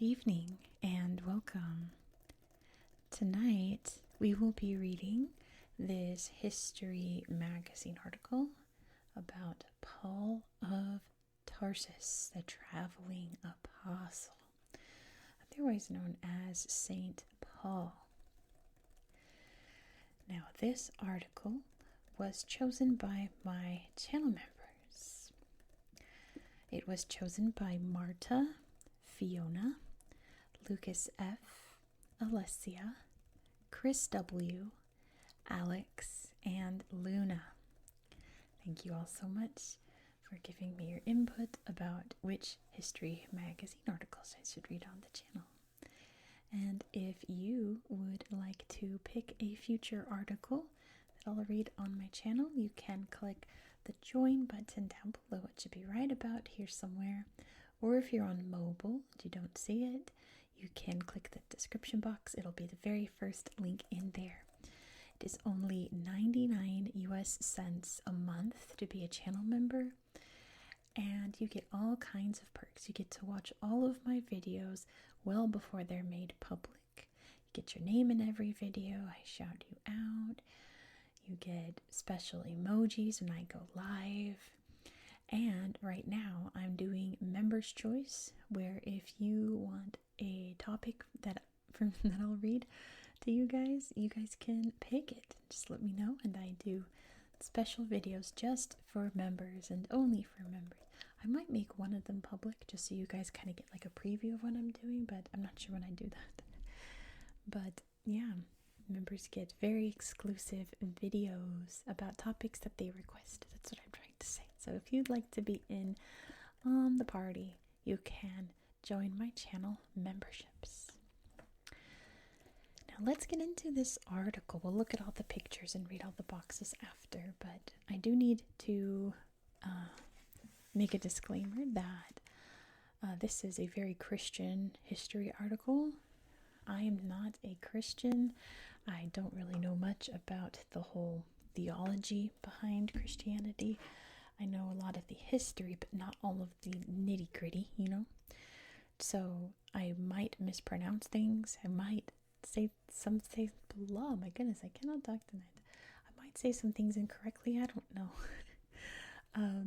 evening and welcome. Tonight we will be reading this history magazine article about Paul of Tarsus, the traveling apostle, otherwise known as Saint Paul. Now, this article was chosen by my channel members. It was chosen by Marta, Fiona, Lucas F., Alessia, Chris W., Alex, and Luna. Thank you all so much for giving me your input about which history magazine articles I should read on the channel. And if you would like to pick a future article that I'll read on my channel, you can click the join button down below. It should be right about here somewhere. Or if you're on mobile and you don't see it, you can click the description box. It'll be the very first link in there. It is only 99 US cents a month to be a channel member. And you get all kinds of perks. You get to watch all of my videos well before they're made public. You get your name in every video. I shout you out. You get special emojis when I go live. And right now I'm doing Members Choice, where if you want a topic that I'll read to you guys can pick it. Just let me know, and I do special videos just for members and only for members. I might make one of them public just so you guys kind of get like a preview of what I'm doing, but I'm not sure when I do that. But yeah, members get very exclusive videos about topics that they request. That's what I'm trying to say. So if you'd like to be in on the party, you can join my channel memberships. Now let's get into this article. We'll look at all the pictures and read all the boxes after, but I do need to make a disclaimer that this is a very Christian history article. I am not a Christian. I don't really know much about the whole theology behind Christianity. I know a lot of the history, but not all of the nitty-gritty, So I might mispronounce things. I might say blah. My goodness, I cannot talk tonight. I might say some things incorrectly. I don't know.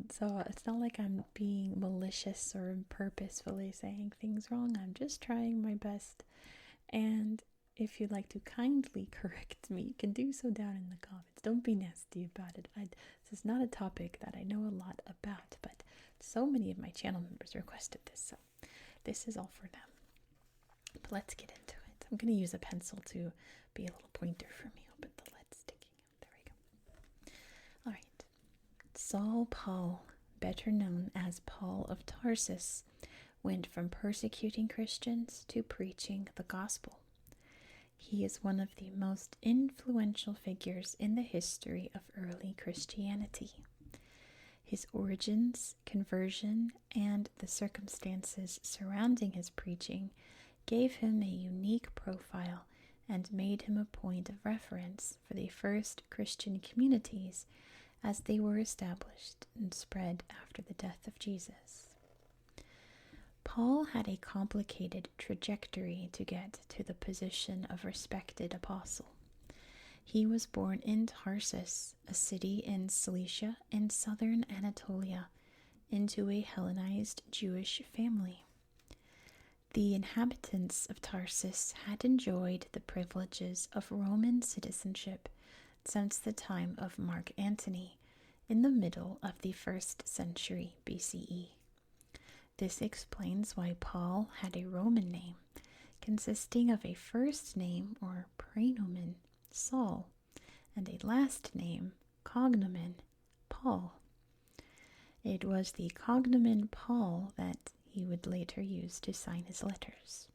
So it's not like I'm being malicious or purposefully saying things wrong. I'm just trying my best. And if you'd like to kindly correct me, you can do so down in the comments. Don't be nasty about it. This is not a topic that I know a lot about, but so many of my channel members requested this, so this is all for them. But let's get into it. I'm going to use a pencil to be a little pointer for me. I'll put the lead sticking out. There we go. All right. Saul Paul, better known as Paul of Tarsus, went from persecuting Christians to preaching the gospel. He is one of the most influential figures in the history of early Christianity. His origins, conversion, and the circumstances surrounding his preaching gave him a unique profile and made him a point of reference for the first Christian communities as they were established and spread after the death of Jesus. Paul had a complicated trajectory to get to the position of respected apostle. He was born in Tarsus, a city in Cilicia in southern Anatolia, into a Hellenized Jewish family. The inhabitants of Tarsus had enjoyed the privileges of Roman citizenship since the time of Mark Antony in the middle of the 1st century BCE. This explains why Paul had a Roman name, consisting of a first name or praenomen, Saul, and a last name, cognomen, Paul. It was the cognomen Paul that he would later use to sign his letters.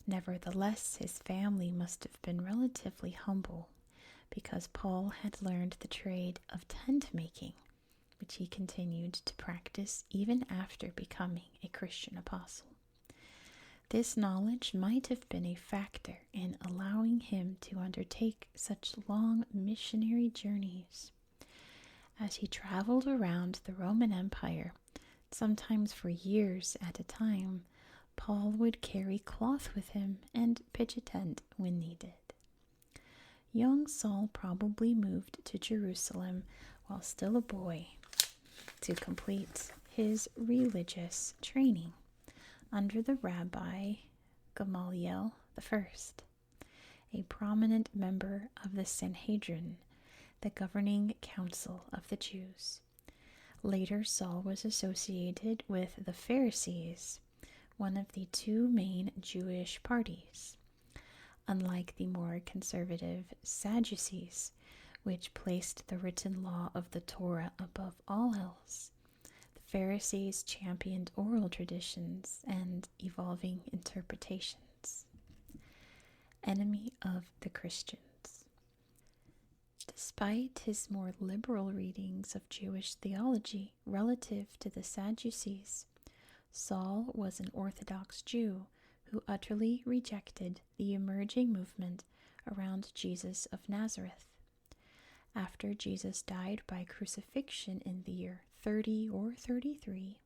Nevertheless, his family must have been relatively humble, because Paul had learned the trade of tent making, which he continued to practice even after becoming a Christian apostle. This knowledge might have been a factor in allowing him to undertake such long missionary journeys. As he traveled around the Roman Empire, sometimes for years at a time, Paul would carry cloth with him and pitch a tent when needed. Young Saul probably moved to Jerusalem while still a boy to complete his religious training under the Rabbi Gamaliel I, a prominent member of the Sanhedrin, the governing council of the Jews. Later, Saul was associated with the Pharisees, one of the two main Jewish parties. Unlike the more conservative Sadducees, which placed the written law of the Torah above all else, the Pharisees championed oral traditions and evolving interpretations. Enemy of the Christians. Despite his more liberal readings of Jewish theology relative to the Sadducees, Saul was an Orthodox Jew who utterly rejected the emerging movement around Jesus of Nazareth. After Jesus died by crucifixion in the year 30 or 33,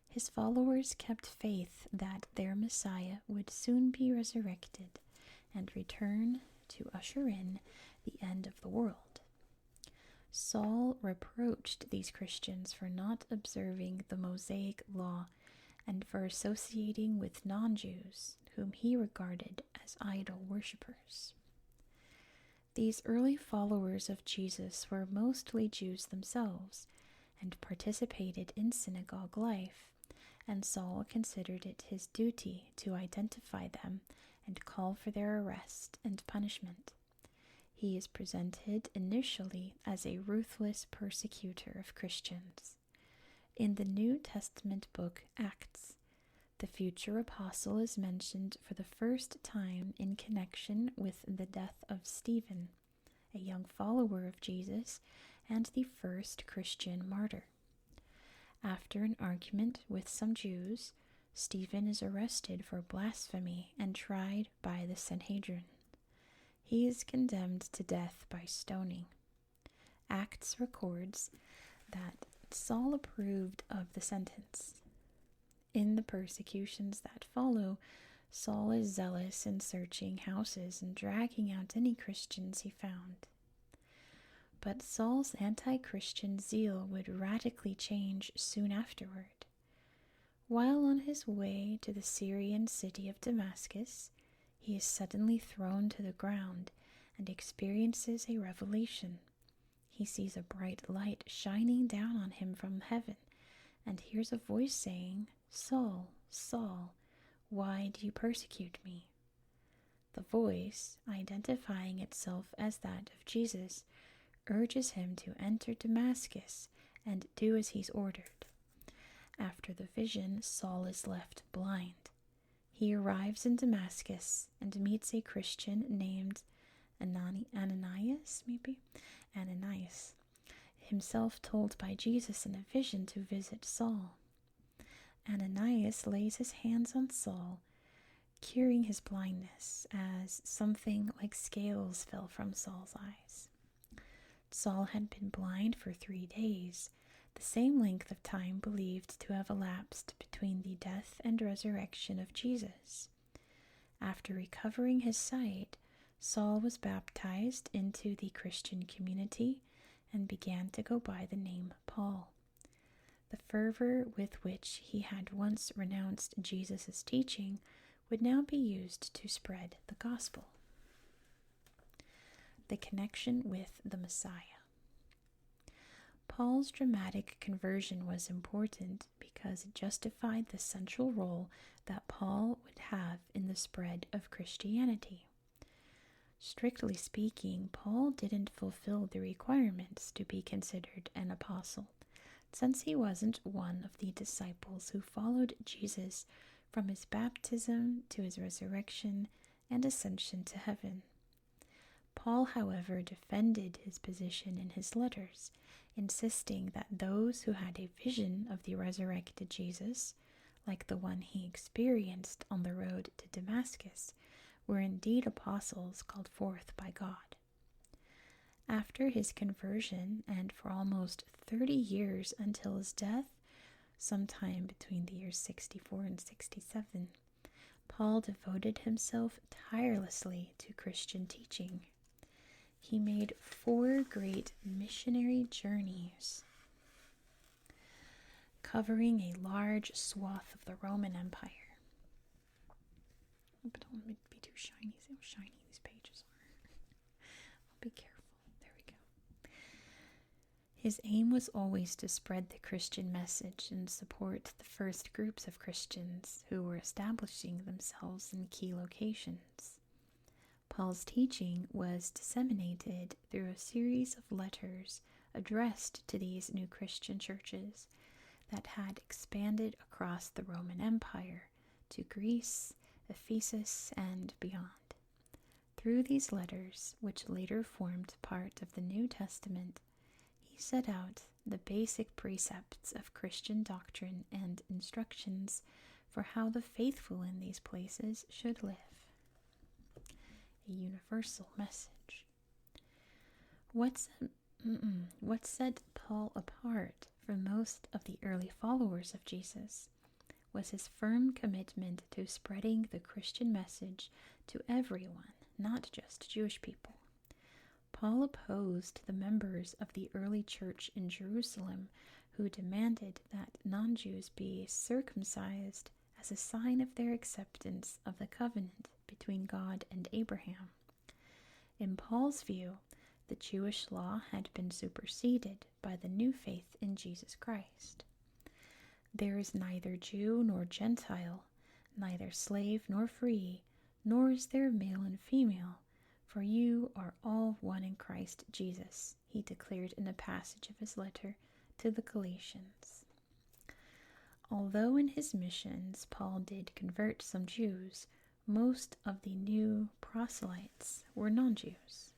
his followers kept faith that their Messiah would soon be resurrected and return to usher in the end of the world. Saul reproached these Christians for not observing the Mosaic law and for associating with non-Jews, whom he regarded as idol worshippers. These early followers of Jesus were mostly Jews themselves and participated in synagogue life, and Saul considered it his duty to identify them and call for their arrest and punishment. He is presented initially as a ruthless persecutor of Christians. In the New Testament book Acts, the future apostle is mentioned for the first time in connection with the death of Stephen, a young follower of Jesus and the first Christian martyr. After an argument with some Jews, Stephen is arrested for blasphemy and tried by the Sanhedrin. He is condemned to death by stoning. Acts records that Saul approved of the sentence. In the persecutions that follow, Saul is zealous in searching houses and dragging out any Christians he found. But Saul's anti-Christian zeal would radically change soon afterward. While on his way to the Syrian city of Damascus, he is suddenly thrown to the ground and experiences a revelation. He sees a bright light shining down on him from heaven and hears a voice saying, "Saul, Saul, why do you persecute me?" The voice, identifying itself as that of Jesus, urges him to enter Damascus and do as he's ordered. After the vision, Saul is left blind. He arrives in Damascus and meets a Christian named Ananias, himself told by Jesus in a vision to visit Saul. Ananias lays his hands on Saul, curing his blindness as something like scales fell from Saul's eyes. Saul had been blind for 3 days, the same length of time believed to have elapsed between the death and resurrection of Jesus. After recovering his sight, Saul was baptized into the Christian community and began to go by the name Paul. The fervor with which he had once renounced Jesus' teaching would now be used to spread the gospel. The connection with the Messiah. Paul's dramatic conversion was important because it justified the central role that Paul would have in the spread of Christianity. Strictly speaking, Paul didn't fulfill the requirements to be considered an apostle, since he wasn't one of the disciples who followed Jesus from his baptism to his resurrection and ascension to heaven. Paul, however, defended his position in his letters, insisting that those who had a vision of the resurrected Jesus, like the one he experienced on the road to Damascus, were indeed apostles called forth by God. After his conversion, and for almost 30 years until his death, Sometime between the years 64 and 67, Paul devoted himself tirelessly to Christian teaching. He made 4 great missionary journeys, covering a large swath of the Roman Empire. But don't let it be too shiny. See how shiny these pages are. I'll be careful. There we go. His aim was always to spread the Christian message and support the first groups of Christians who were establishing themselves in key locations. Paul's teaching was disseminated through a series of letters addressed to these new Christian churches that had expanded across the Roman Empire to Greece, Ephesus, and beyond. Through these letters, which later formed part of the New Testament, he set out the basic precepts of Christian doctrine and instructions for how the faithful in these places should live. A universal message. What set Paul apart from most of the early followers of Jesus was his firm commitment to spreading the Christian message to everyone, not just Jewish people. Paul opposed the members of the early church in Jerusalem who demanded that non-Jews be circumcised as a sign of their acceptance of the covenant between God and Abraham. In Paul's view, the Jewish law had been superseded by the new faith in Jesus Christ. There is neither Jew nor Gentile, neither slave nor free, nor is there male and female, for you are all one in Christ Jesus, he declared in a passage of his letter to the Galatians. Although in his missions Paul did convert some Jews, most of the new proselytes were non-Jews.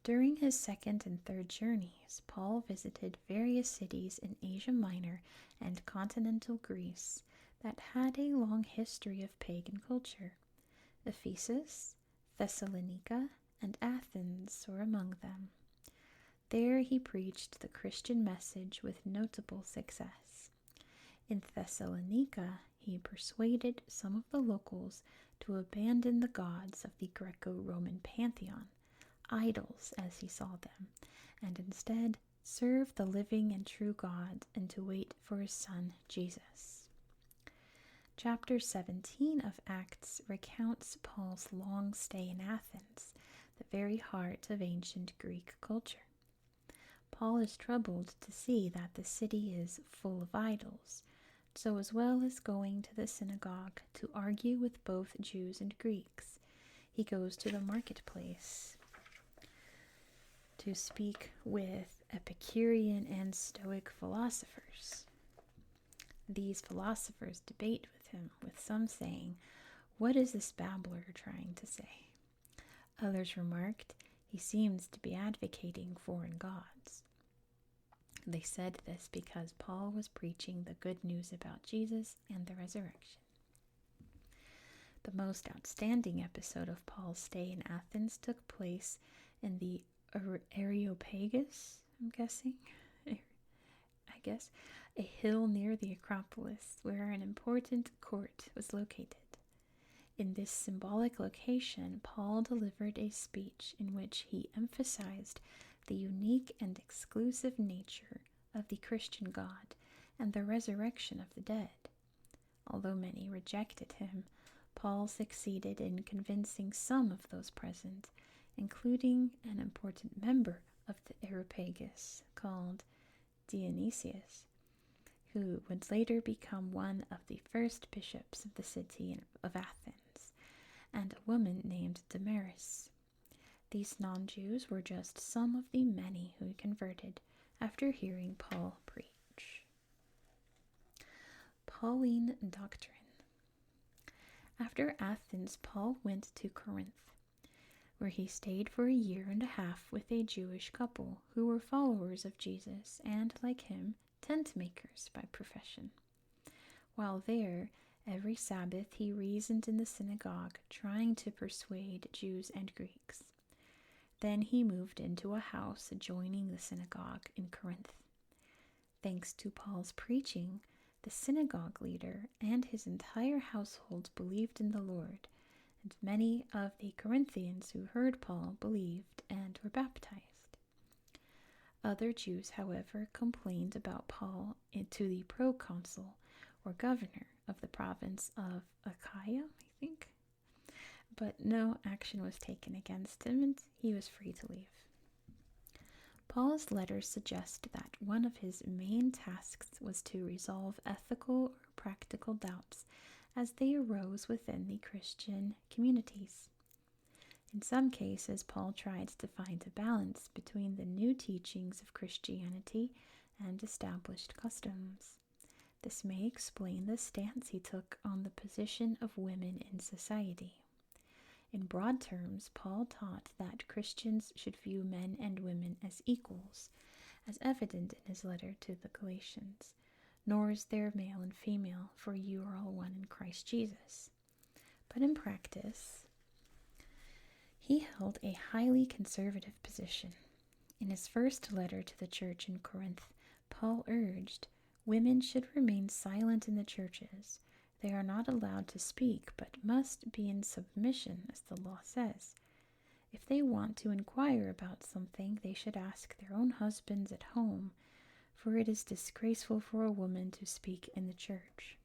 During his second and third journeys, Paul visited various cities in Asia Minor and continental Greece that had a long history of pagan culture. Ephesus, Thessalonica, and Athens were among them. There he preached the Christian message with notable success. In Thessalonica, he persuaded some of the locals to abandon the gods of the Greco-Roman pantheon, idols as he saw them, and instead serve the living and true God and to wait for his Son, Jesus. Chapter 17 of Acts recounts Paul's long stay in Athens, the very heart of ancient Greek culture. Paul is troubled to see that the city is full of idols, so as well as going to the synagogue to argue with both Jews and Greeks, he goes to the marketplace to speak with Epicurean and Stoic philosophers. These philosophers debate with him, with some saying, "What is this babbler trying to say?" Others remarked, "He seems to be advocating foreign gods." They said this because Paul was preaching the good news about Jesus and the resurrection. The most outstanding episode of Paul's stay in Athens took place in the Areopagus, a hill near the Acropolis, where an important court was located. In this symbolic location, Paul delivered a speech in which he emphasized the unique and exclusive nature of the Christian God and the resurrection of the dead. Although many rejected him, Paul succeeded in convincing some of those present, including an important member of the Areopagus called Dionysius, who would later become one of the first bishops of the city of Athens, and a woman named Damaris. These non-Jews were just some of the many who converted after hearing Paul preach. Pauline Doctrine. After Athens, Paul went to Corinth, where he stayed for a year and a half with a Jewish couple who were followers of Jesus and, like him, tent makers by profession. While there, every Sabbath he reasoned in the synagogue, trying to persuade Jews and Greeks. Then he moved into a house adjoining the synagogue in Corinth. Thanks to Paul's preaching, the synagogue leader and his entire household believed in the Lord, and many of the Corinthians who heard Paul believed and were baptized. Other Jews, however, complained about Paul to the proconsul, or governor, of the province of Achaia, I think. But no action was taken against him, and he was free to leave. Paul's letters suggest that one of his main tasks was to resolve ethical or practical doubts as they arose within the Christian communities. In some cases, Paul tried to find a balance between the new teachings of Christianity and established customs. This may explain the stance he took on the position of women in society. In broad terms, Paul taught that Christians should view men and women as equals, as evident in his letter to the Galatians. Nor is there male and female, for you are all one in Christ Jesus. But in practice, he held a highly conservative position. In his first letter to the church in Corinth, Paul urged, women should remain silent in the churches. They are not allowed to speak, but must be in submission, as the law says. If they want to inquire about something, they should ask their own husbands at home, for it is disgraceful for a woman to speak in the church.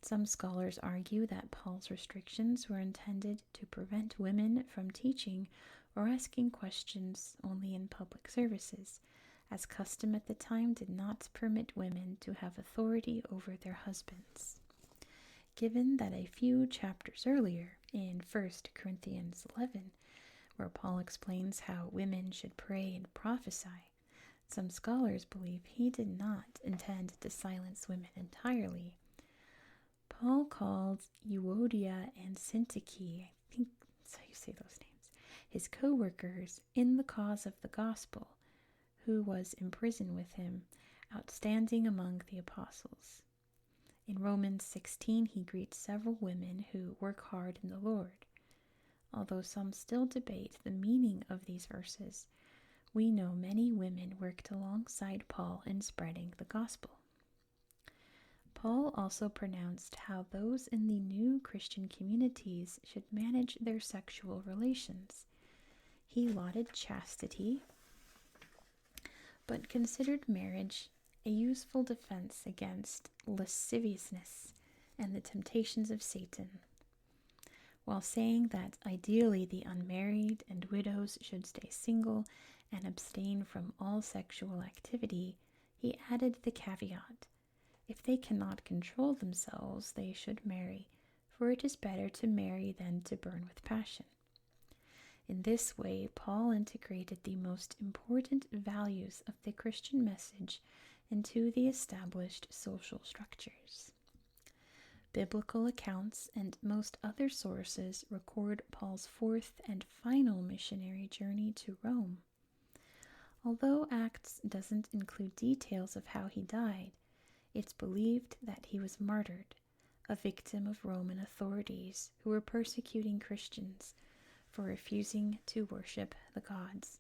Some scholars argue that Paul's restrictions were intended to prevent women from teaching or asking questions only in public services, as custom at the time did not permit women to have authority over their husbands. Given that a few chapters earlier, in 1 Corinthians 11, where Paul explains how women should pray and prophesy, some scholars believe he did not intend to silence women entirely. Paul called Euodia and Syntyche, I think that's how you say those names, his co-workers in the cause of the gospel, who was in prison with him, outstanding among the apostles. In Romans 16, he greets several women who work hard in the Lord. Although some still debate the meaning of these verses, we know many women worked alongside Paul in spreading the gospel. Paul also pronounced how those in the new Christian communities should manage their sexual relations. He lauded chastity, but considered marriage a useful defense against lasciviousness and the temptations of Satan, while saying that ideally the unmarried and widows should stay single and abstain from all sexual activity. He added the caveat, if they cannot control themselves, they should marry, for it is better to marry than to burn with passion. In this way, Paul integrated the most important values of the Christian message into the established social structures. Biblical accounts and most other sources record Paul's fourth and final missionary journey to Rome. Although Acts doesn't include details of how he died, it's believed that he was martyred, a victim of Roman authorities who were persecuting Christians for refusing to worship the gods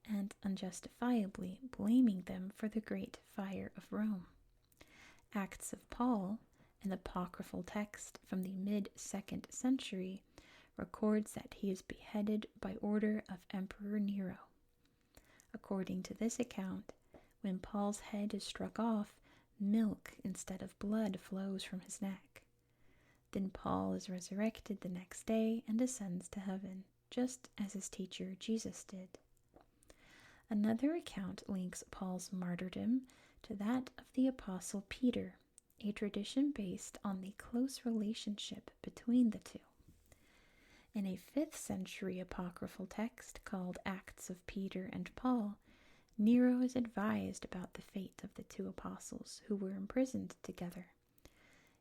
and unjustifiably blaming them for the great fire of Rome. Acts of Paul, an apocryphal text from the mid-2nd century, records that he is beheaded by order of Emperor Nero. According to this account, when Paul's head is struck off, milk instead of blood flows from his neck. Then Paul is resurrected the next day and ascends to heaven, just as his teacher Jesus did. Another account links Paul's martyrdom to that of the Apostle Peter, a tradition based on the close relationship between the two. In a 5th century apocryphal text called Acts of Peter and Paul, Nero is advised about the fate of the two apostles who were imprisoned together.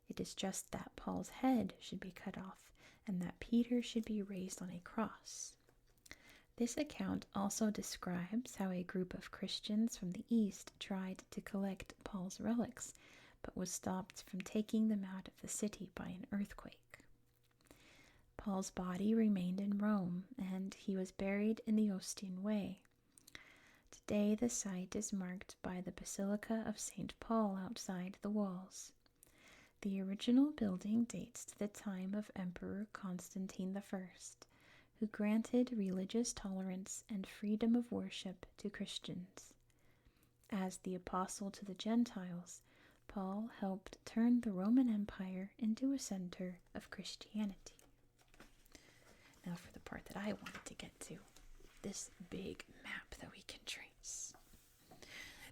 It is just that Paul's head should be cut off and that Peter should be raised on a cross. This account also describes how a group of Christians from the East tried to collect Paul's relics, but was stopped from taking them out of the city by an earthquake. Paul's body remained in Rome, and he was buried in the Ostian Way. Today the site is marked by the Basilica of St. Paul outside the walls. The original building dates to the time of Emperor Constantine I, who granted religious tolerance and freedom of worship to Christians. As the apostle to the Gentiles, Paul helped turn the Roman Empire into a center of Christianity. Now for the part that I wanted to get to, this big map that we can trace.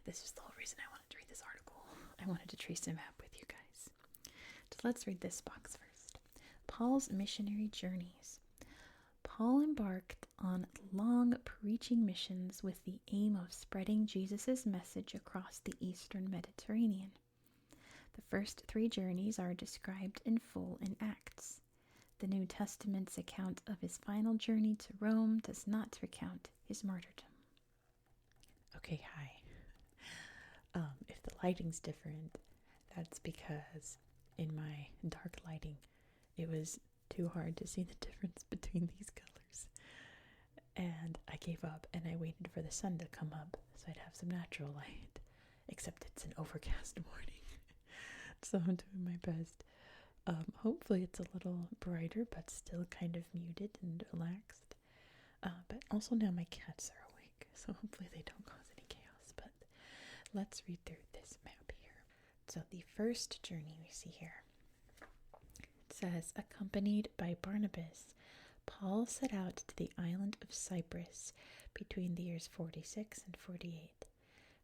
This is the whole reason I wanted to read this article. I wanted to trace a map with you guys. So let's read this box first. Paul's missionary journeys. Paul embarked on long preaching missions with the aim of spreading Jesus' message across the eastern Mediterranean. The first 3 journeys are described in full in Acts. The New Testament's account of his final journey to Rome does not recount his martyrdom. Okay, hi. If the lighting's different, that's because in my dark lighting, it was too hard to see the difference between these colors. And I gave up and I waited for the sun to come up so I'd have some natural light. Except it's an overcast morning. So I'm doing my best. Hopefully it's a little brighter but still kind of muted and relaxed. But also now my cats are awake, so hopefully they don't cause any chaos. But let's read through this map here. So the first journey we see here, it says, accompanied by Barnabas, Paul set out to the island of Cyprus between the years 46 and 48.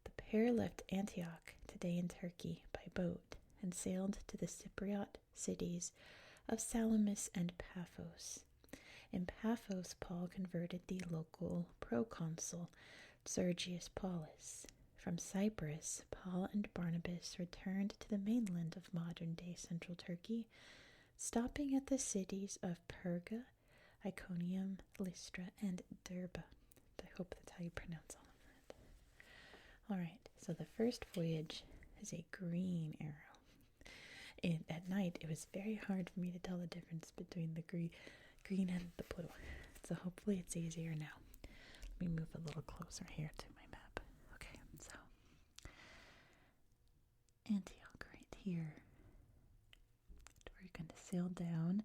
The pair left Antioch, today in Turkey, by boat and sailed to the Cypriot cities of Salamis and Paphos. In Paphos, Paul converted the local proconsul, Sergius Paulus. From Cyprus, Paul and Barnabas returned to the mainland of modern-day central Turkey, stopping at the cities of Perga, Iconium, Lystra, and Derbe. I hope that's how you pronounce all of that. Alright, so the first voyage is a green arrow. And at night, it was very hard for me to tell the difference between the green and the blue. So hopefully it's easier now. Let me move a little closer here to my map. Okay, so Antioch right here. We're going to sail down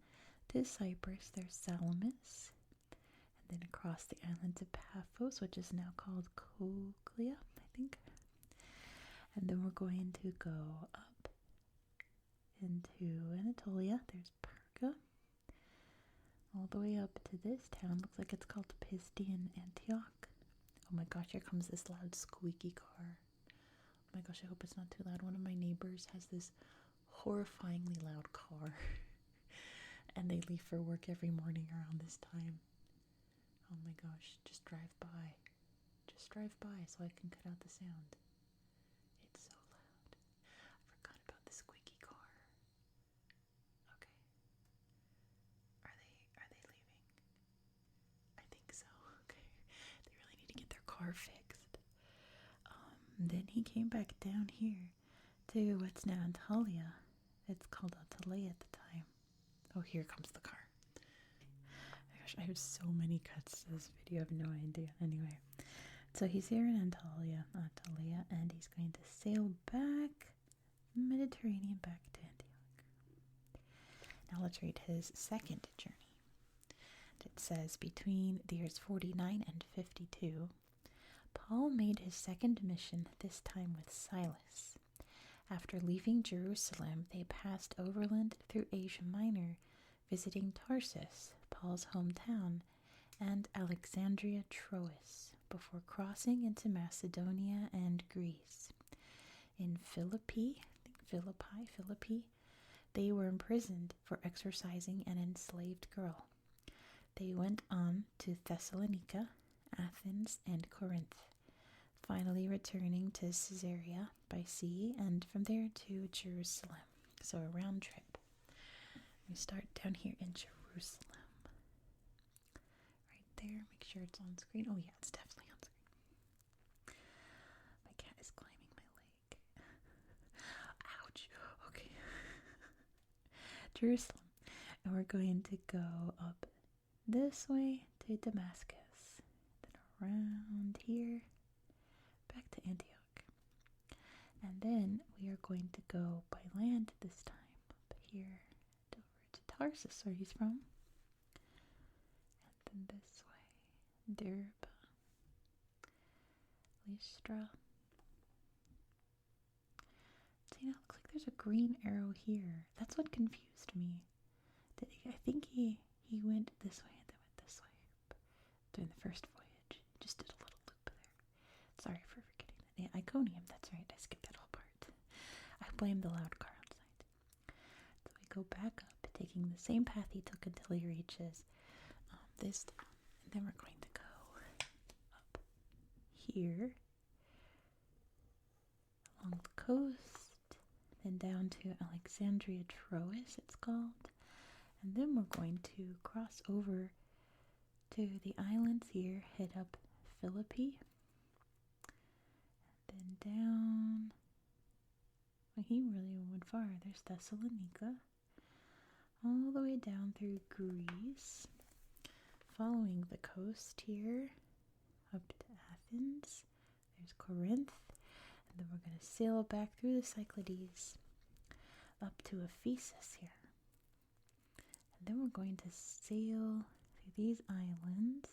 to Cyprus. There's Salamis. And then across the island to Paphos, which is now called Koglia, I think. And then we're going to go up into Anatolia. There's Perga. All the way up to this town. Looks like it's called Pistian Antioch. Oh my gosh, here comes this loud squeaky car. Oh my gosh, I hope it's not too loud. One of my neighbors has this horrifyingly loud car. And they leave for work every morning around this time. Oh my gosh, just drive by. Just drive by so I can cut out the sound. It's so loud. I forgot about the squeaky car. Okay. Are they leaving? I think so. Okay. They really need to get their car fixed. Then he came back down here to what's now Antalya. It's called Antalya at the time. Oh, here comes the car. Gosh, I have so many cuts to this video. I have no idea. Anyway, so he's here in Antalya, and he's going to sail back Mediterranean back to Antioch. Now let's read his second journey. It says, between the years 49 and 52, Paul made his second mission, this time with Silas. After leaving Jerusalem, they passed overland through Asia Minor, visiting Tarsus, Paul's hometown, and Alexandria Troas, before crossing into Macedonia and Greece. In Philippi, they were imprisoned for exorcising an enslaved girl. They went on to Thessalonica, Athens, and Corinth, finally returning to Caesarea by sea, and from there to Jerusalem. So a round trip. We start down here in Jerusalem. Right there. Make sure it's on screen. Oh yeah, it's definitely on screen. My cat is climbing my leg. Ouch. Okay. Jerusalem. And we're going to go up this way to Damascus. Then around here back to Antioch. And then we are going to go by land this time. Up here, over to Tarsus, where he's from. And then this way. Derbe. Lystra. See, now it looks like there's a green arrow here. That's what confused me. I think he went this way and then went this way during the first voyage. Just did a little loop there. Sorry for forgetting that. Yeah, Iconium, that's right. I skipped that whole part. I blame the loud car outside. So we go back up, taking the same path he took until he reaches this town. And then we're going to go up here along the coast, then down to Alexandria Troas, it's called. And then we're going to cross over to the islands here, head up Philippi, and then down. Well, he really went far. There's Thessalonica, all the way down through Greece, following the coast here, up to Athens. There's Corinth, and then we're going to sail back through the Cyclades, up to Ephesus here. And then we're going to sail through these islands,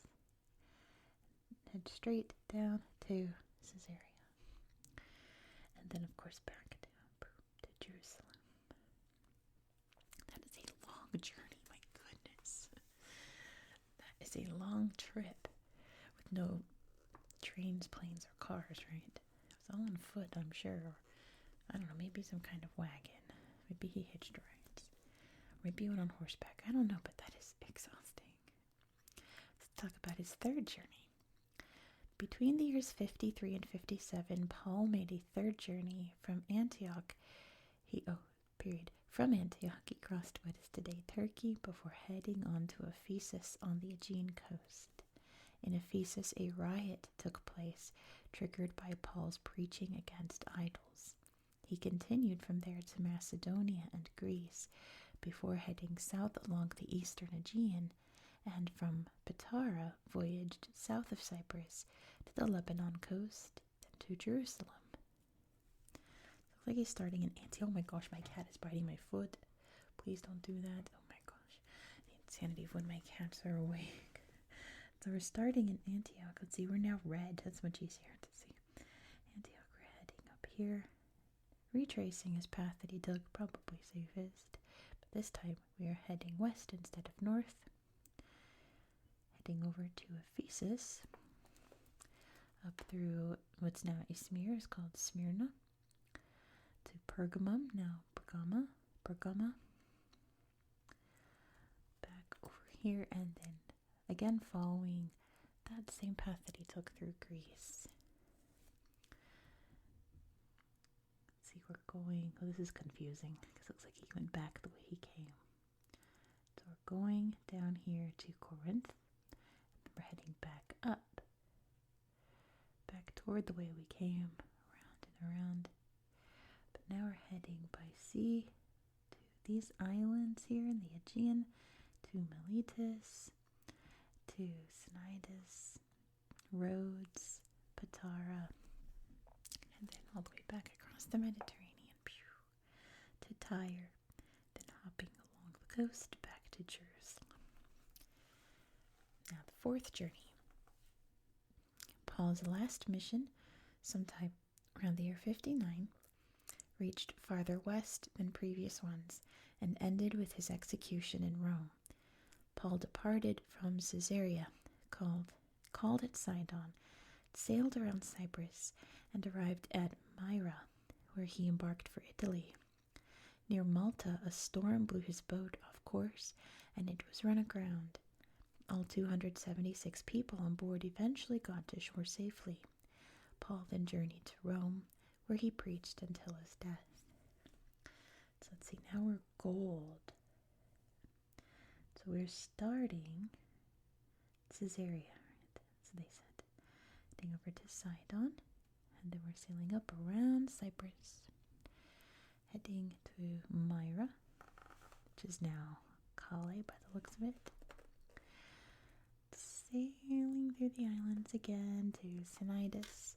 head straight down to Caesarea. And then, of course, back down to Jerusalem. That is a long journey, my goodness. That is a long trip with no trains, planes, or cars, right? It was all on foot, I'm sure. Or, I don't know, maybe some kind of wagon. Maybe he hitched rides. Maybe he went on horseback. I don't know, but that is exhausting. Let's talk about his third journey. Between the years 53 and 57, Paul made a third journey from Antioch. From Antioch, he crossed what is today Turkey before heading on to Ephesus on the Aegean coast. In Ephesus, a riot took place, triggered by Paul's preaching against idols. He continued from there to Macedonia and Greece, before heading south along the eastern Aegean, and from Patara voyaged south of Cyprus to the Lebanon coast, then to Jerusalem. Looks like he's starting in Antioch. Oh my gosh, my cat is biting my foot. Please don't do that. Oh my gosh. The insanity of when my cats are awake. So we're starting in Antioch. Let's see, we're now red. That's much easier to see. Antioch, we're heading up here, retracing his path that he took, probably safest. This time we are heading west instead of north, heading over to Ephesus, up through what's now Izmir, is called Smyrna, to Pergamum, now Pergama, back over here, and then again following that same path that he took through Greece. We're going, oh, this is confusing because it looks like he went back the way he came. So we're going down here to Corinth. We're heading back up, back toward the way we came, around and around. But now we're heading by sea to these islands here in the Aegean, to Miletus, to Cnidus, Rhodes, Patara, and then all the way back across the Mediterranean, to Tyre, then hopping along the coast back to Jerusalem. Now the fourth journey. Paul's last mission, sometime around the year 59, reached farther west than previous ones and ended with his execution in Rome. Paul departed from Caesarea, called at Sidon, sailed around Cyprus, and arrived at Myra, where he embarked for Italy. Near Malta, a storm blew his boat off course, and it was run aground. All 276 people on board eventually got to shore safely. Paul then journeyed to Rome, where he preached until his death. So let's see, now we're gold. So we're starting Caesarea, right? So they said, heading over to Sidon, and then we're sailing up around Cyprus, heading to Myra, which is now Calais by the looks of it. Sailing through the islands again to Cnidus,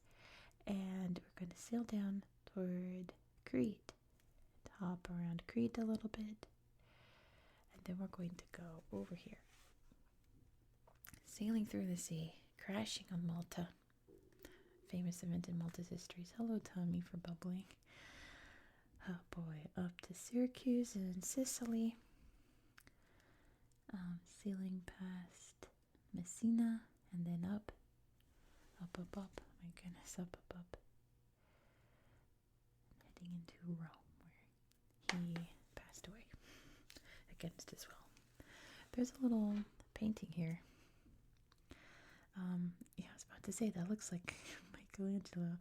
And we're going to sail down toward Crete. Hop around Crete a little bit. And then we're going to go over here. Sailing through the sea, crashing on Malta. Famous event in Malta's histories. Hello, Tommy, for bubbling. Oh boy, up to Syracuse and Sicily. Sailing past Messina and then up. My goodness, up. Heading into Rome, where he passed away against his will. There's a little painting here. I was about to say that looks like Michelangelo.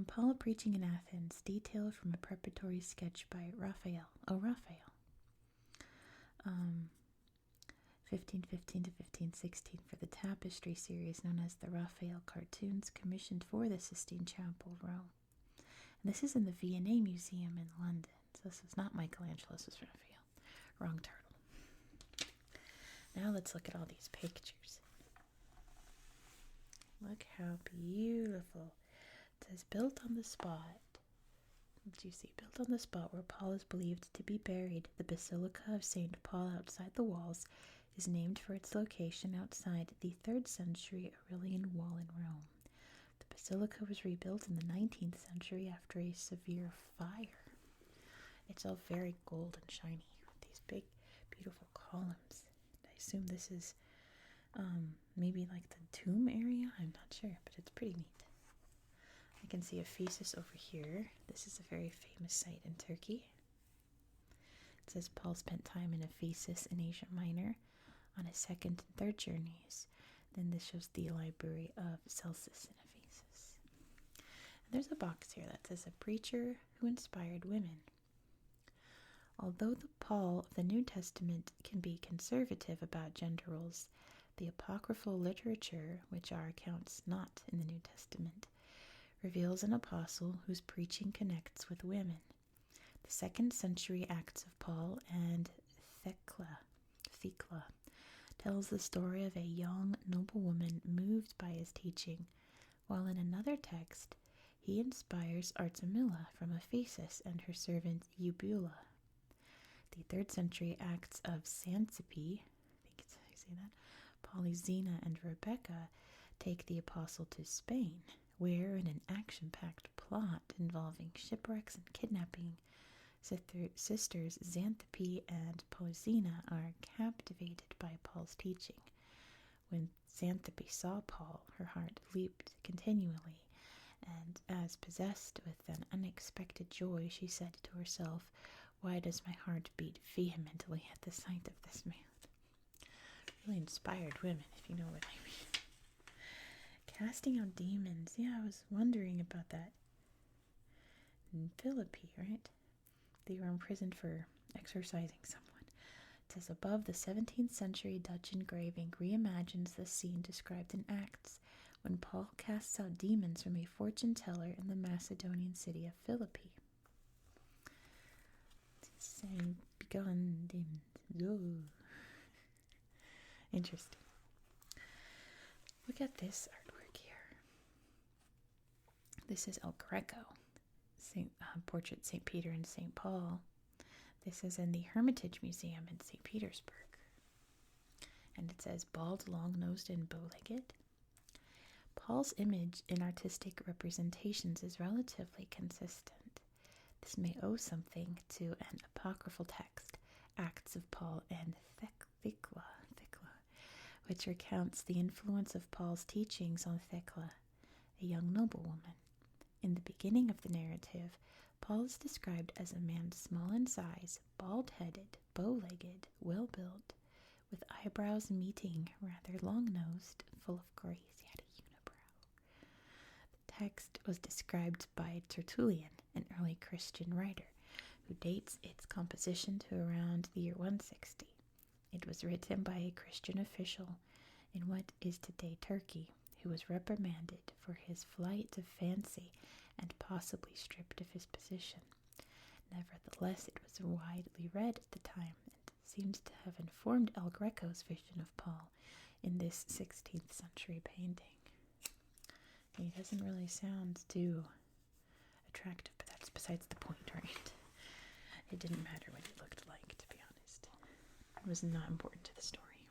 Paul preaching in Athens, detailed from a preparatory sketch by Raphael. 1515 to 1516 for the tapestry series known as the Raphael cartoons commissioned for the Sistine Chapel of Rome. And this is in the V&A Museum in London. So this is not Michelangelo, this is Raphael. Wrong turtle. Now let's look at all these pictures. Look how beautiful. It says built on the spot. What do you see? Built on the spot where Paul is believed to be buried, the Basilica of St. Paul outside the walls is named for its location outside the 3rd century Aurelian Wall in Rome. The basilica was rebuilt in the 19th century after a severe fire. It's all very gold and shiny with these big, beautiful columns. I assume this is maybe like the tomb area. I'm not sure, but it's pretty neat. I can see Ephesus over here. This is a very famous site in Turkey. It says Paul spent time in Ephesus in Asia Minor on his 2nd and 3rd journeys. Then this shows the library of Celsus in Ephesus. And there's a box here that says a preacher who inspired women. Although the Paul of the New Testament can be conservative about gender roles, the apocryphal literature, which are accounts not in the New Testament, reveals an apostle whose preaching connects with women. The 2nd century Acts of Paul and Thecla tells the story of a young noblewoman moved by his teaching, while in another text he inspires Artemilla from Ephesus and her servant Eubula. The 3rd century Acts of Xanthippe, I think it's how you say that, Polyxena and Rebecca take the apostle to Spain, where in an action-packed plot involving shipwrecks and kidnapping, sisters Xanthippe and Polyxena are captivated by Paul's teaching. When Xanthippe saw Paul, her heart leaped continually, and as possessed with an unexpected joy, she said to herself, "Why does my heart beat vehemently at the sight of this man?" Really inspired women, if you know what I mean. Casting out demons. Yeah, I was wondering about that. In Philippi, right? They were imprisoned for exorcising someone. It says above, the 17th century Dutch engraving reimagines the scene described in Acts when Paul casts out demons from a fortune teller in the Macedonian city of Philippi. It's saying, begone demons. Oh. Interesting. Look at this artwork here. This is El Greco, portrait St. Peter and St. Paul. This is in the Hermitage Museum in St. Petersburg. And it says bald, long-nosed, and bow-legged. Paul's image in artistic representations is relatively consistent. This may owe something to an apocryphal text, Acts of Paul and Thecla, which recounts the influence of Paul's teachings on Thecla, a young noblewoman. In the beginning of the narrative, Paul is described as a man small in size, bald-headed, bow-legged, well-built, with eyebrows meeting, rather long-nosed, full of grace. He had a unibrow. The text was described by Tertullian, an early Christian writer, who dates its composition to around the year 160. It was written by a Christian official in what is today Turkey, who was reprimanded for his flight of fancy and possibly stripped of his position. Nevertheless, it was widely read at the time and seems to have informed El Greco's vision of Paul in this 16th century painting. He doesn't really sound too attractive, but that's besides the point, right? It didn't matter what he looked like, to be honest. It was not important to the story,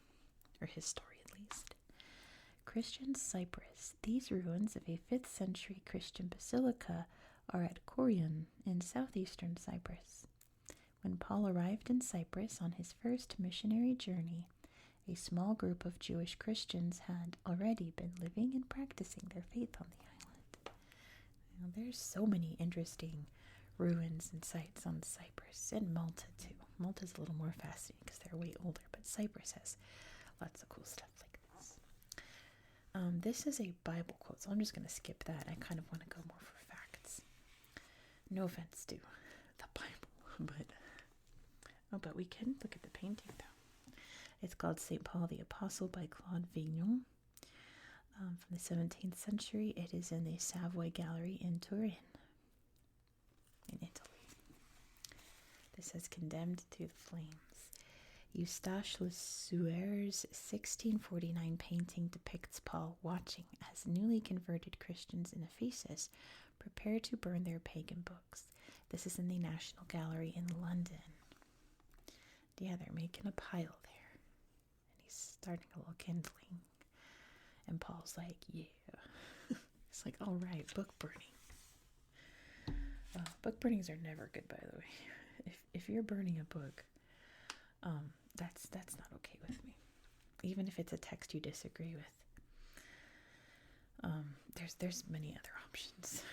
or his story at least. Christian Cyprus. These ruins of a 5th century Christian basilica are at Korion in southeastern Cyprus. When Paul arrived in Cyprus on his first missionary journey, a small group of Jewish Christians had already been living and practicing their faith on the island. Now, there's so many interesting ruins and sites on Cyprus, and Malta too. Malta's a little more fascinating because they're way older, but Cyprus has lots of cool stuff like this. This is a Bible quote, so I'm just going to skip that. I kind of want to go more for facts. No offense to the Bible, but we can look at the painting though. It's called St. Paul the Apostle by Claude Vignon from the 17th century. It is in the Savoy Gallery in Turin, in Italy. This says condemned to the flames. Eustache Le Sueur's 1649 painting depicts Paul watching as newly converted Christians in Ephesus prepare to burn their pagan books. This is in the National Gallery in London. Yeah, they're making a pile there. And he's starting a little kindling. And Paul's like, yeah. It's like, all right, book burning. Book burnings are never good, by the way. If you're burning a book, that's not okay with me. Even if it's a text you disagree with. There's many other options.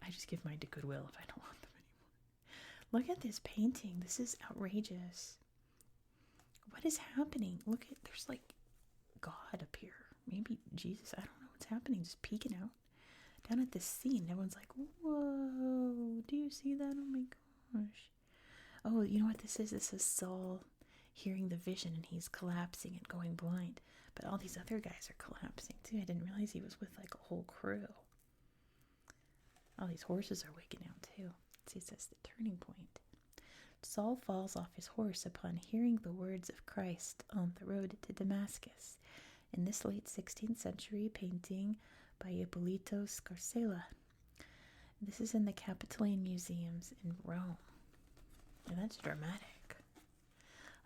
I just give mine to Goodwill if I don't want them anymore. Look at this painting. This is outrageous. What is happening? Look at, there's like God up here. Maybe Jesus. I don't know what's happening. Just peeking out. Down at this scene, everyone's like, whoa, do you see that? Oh my gosh. Oh, you know what this is? This is Saul hearing the vision and he's collapsing and going blind. But all these other guys are collapsing too. I didn't realize he was with like a whole crew. All these horses are waking out too. See, it says the turning point. Saul falls off his horse upon hearing the words of Christ on the road to Damascus in this late 16th century painting by Ippolito Scarsella. This is in the Capitoline Museums in Rome. And that's dramatic.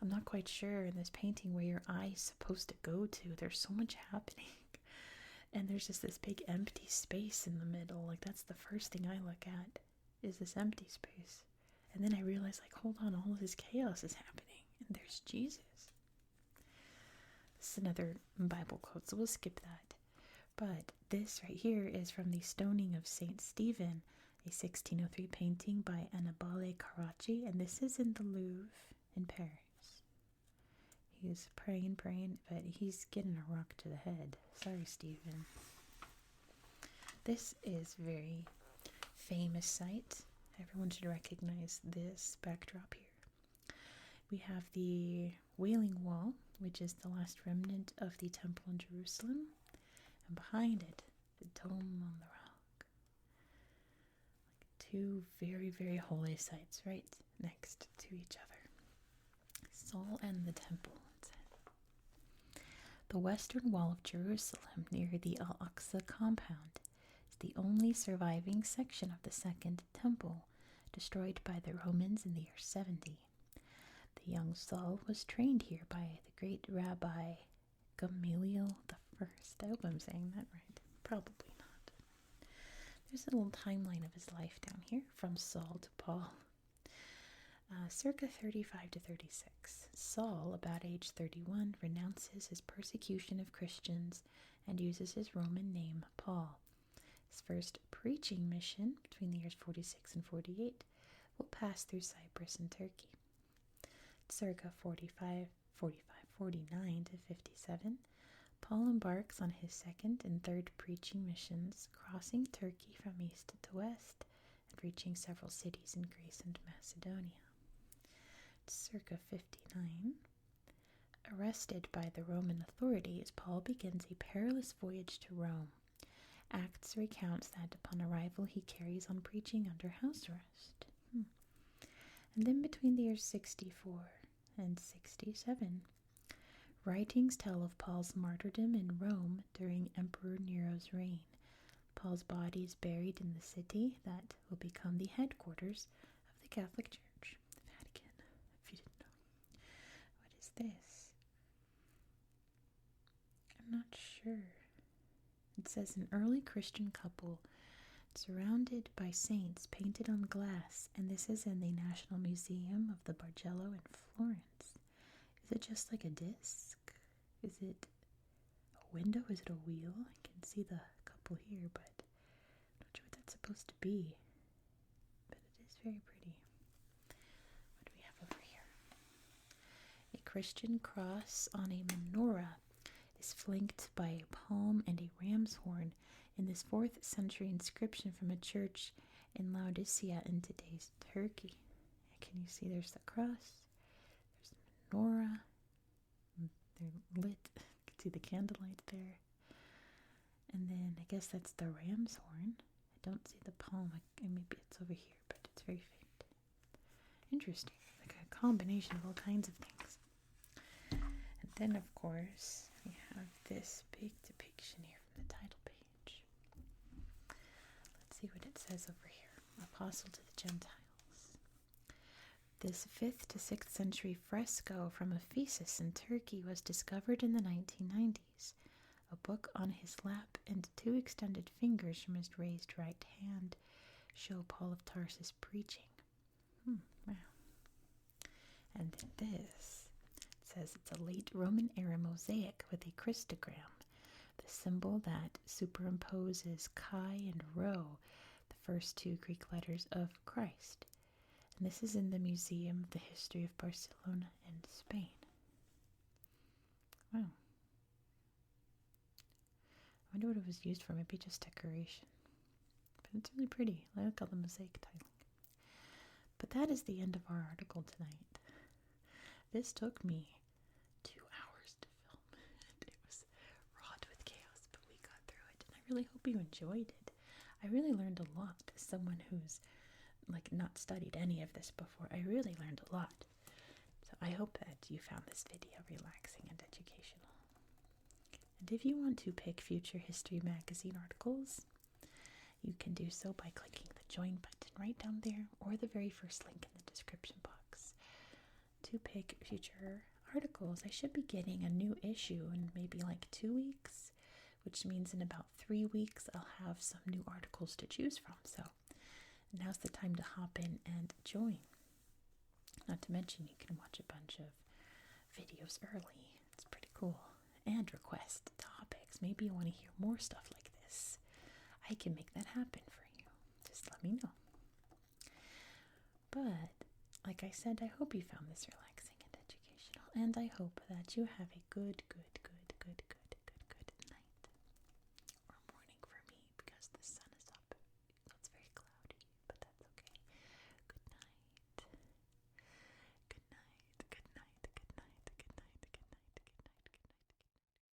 I'm not quite sure in this painting where your eye is supposed to go to. There's so much happening. And there's just this big empty space in the middle. Like, that's the first thing I look at, is this empty space. And then I realize, like, hold on, all of this chaos is happening. And there's Jesus. This is another Bible quote, so we'll skip that. But this right here is from the stoning of St. Stephen, a 1603 painting by Annibale Carracci, and this is in the Louvre in Paris. He's praying, but he's getting a rock to the head. Sorry, Stephen. This is very famous site. Everyone should recognize this backdrop here. We have the Wailing Wall, which is the last remnant of the temple in Jerusalem. And behind it, the Dome on the Rock. Like two very, very holy sites right next to each other. Saul and the temple. The western wall of Jerusalem near the Al-Aqsa compound is the only surviving section of the Second Temple, destroyed by the Romans in the year 70. The young Saul was trained here by the great Rabbi Gamaliel I. I hope I'm saying that right. Probably not. There's a little timeline of his life down here, from Saul to Paul. Circa 35 to 36. Saul, about age 31, renounces his persecution of Christians and uses his Roman name, Paul. His first preaching mission, between the years 46 and 48, will pass through Cyprus and Turkey. Circa 49 to 57, Paul embarks on his second and third preaching missions, crossing Turkey from east to west and reaching several cities in Greece and Macedonia. Circa 59, arrested by the Roman authorities, Paul begins a perilous voyage to Rome. Acts recounts that upon arrival he carries on preaching under house arrest. And then between the years 64 and 67, Writings tell of Paul's martyrdom in Rome during Emperor Nero's reign. Paul's body is buried in the city that will become the headquarters of the Catholic Church, the Vatican, if you didn't know. What is this? I'm not sure. It says an early Christian couple surrounded by saints painted on glass, and this is in the National Museum of the Bargello in Florence. Is it just like a disc? Is it a window? Is it a wheel? I can see the couple here, but I'm not sure what that's supposed to be. But it is very pretty. What do we have over here? A Christian cross on a menorah is flanked by a palm and a ram's horn in this 4th century inscription from a church in Laodicea in today's Turkey. Can you see there's the cross? There's the menorah. They're lit. You can see the candlelight there. And then I guess that's the ram's horn. I don't see the palm. Maybe it's over here, but it's very faint. Interesting. Like a combination of all kinds of things. And then, of course, we have this big depiction here from the title page. Let's see what it says over here. Apostle to the Gentiles. This 5th to 6th century fresco from Ephesus in Turkey was discovered in the 1990s. A book on his lap and 2 extended fingers from his raised right hand show Paul of Tarsus preaching. Wow. And then this says it's a late Roman era mosaic with a Christogram, the symbol that superimposes chi and rho, the first 2 Greek letters of Christ. And this is in the Museum of the History of Barcelona in Spain. Wow. I wonder what it was used for. Maybe just decoration. But it's really pretty. I like all the mosaic tiling. But that is the end of our article tonight. This took me 2 hours to film. And it was wrought with chaos, but we got through it. And I really hope you enjoyed it. I really learned a lot as someone who's not studied any of this before. I really learned a lot. So I hope that you found this video relaxing and educational. And if you want to pick future history magazine articles, you can do so by clicking the join button right down there or the very first link in the description box to pick future articles. I should be getting a new issue in maybe 2 weeks, which means in about 3 weeks I'll have some new articles to choose from. So now's the time to hop in and join. Not to mention you can watch a bunch of videos early. It's pretty cool. And request topics. Maybe you want to hear more stuff like this. I can make that happen for you. Just let me know. But, like I said, I hope you found this relaxing and educational. And I hope that you have a good